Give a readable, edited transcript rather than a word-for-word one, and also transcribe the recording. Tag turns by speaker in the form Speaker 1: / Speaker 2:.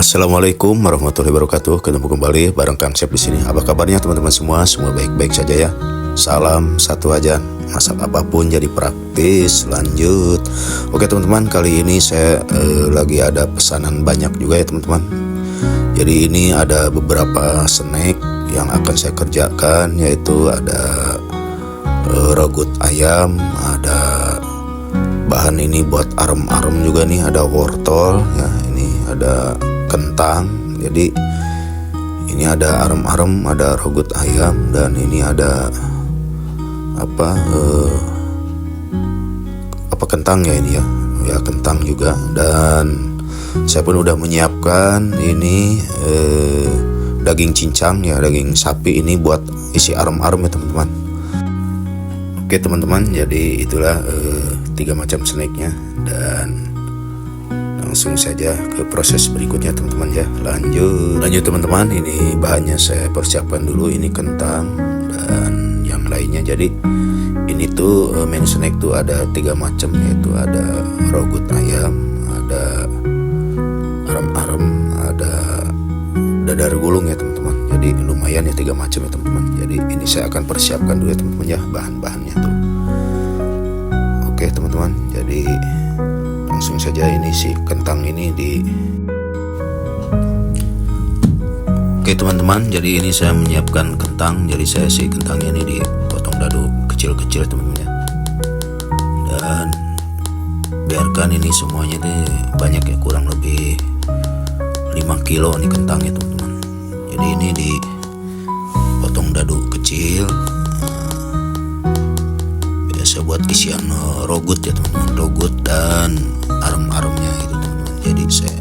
Speaker 1: Assalamualaikum warahmatullahi wabarakatuh. Ketemu kembali bareng Kang Sep di sini. Apa kabarnya teman-teman semua? Semua baik-baik saja ya. Salam satu aja. Masak apapun jadi praktis. Lanjut. Oke teman-teman, kali ini saya lagi ada pesanan banyak juga ya teman-teman. Jadi ini ada beberapa snack yang akan saya kerjakan, yaitu ada rogut ayam, ada bahan ini buat arem-arem juga nih, ada wortel ya, ini ada kentang. Jadi ini ada arem-arem, ada rogut ayam, dan ini ada apa kentang ya, ini ya kentang juga. Dan saya pun udah menyiapkan ini daging cincang ya, daging sapi ini buat isi arem-arem ya teman-teman. Oke teman-teman, jadi itulah 3 macam snacknya, dan langsung saja ke proses berikutnya teman-teman ya. Lanjut teman-teman, ini bahannya saya persiapkan dulu. Ini kentang dan yang lainnya. Jadi ini tuh menu snack tuh ada 3 macam, yaitu ada rogut ayam, ada arem-arem, ada dadar gulung ya teman-teman. Jadi lumayan ya 3 macam ya teman-teman. Jadi ini saya akan persiapkan dulu ya teman-teman ya, bahan-bahannya tuh. Oke teman-teman, jadi langsung saja ini si kentang ini Oke teman-teman, jadi ini saya menyiapkan kentang. Jadi saya si kentangnya ini dipotong dadu kecil-kecil teman-teman ya. Dan biarkan ini semuanya itu banyak ya, kurang lebih 5 kilo nih kentangnya teman-teman. Jadi ini dipotong dadu kecil, biasa buat isian rogut ya teman-teman, rogut dan arem-aremnya itu teman-teman. Jadi saya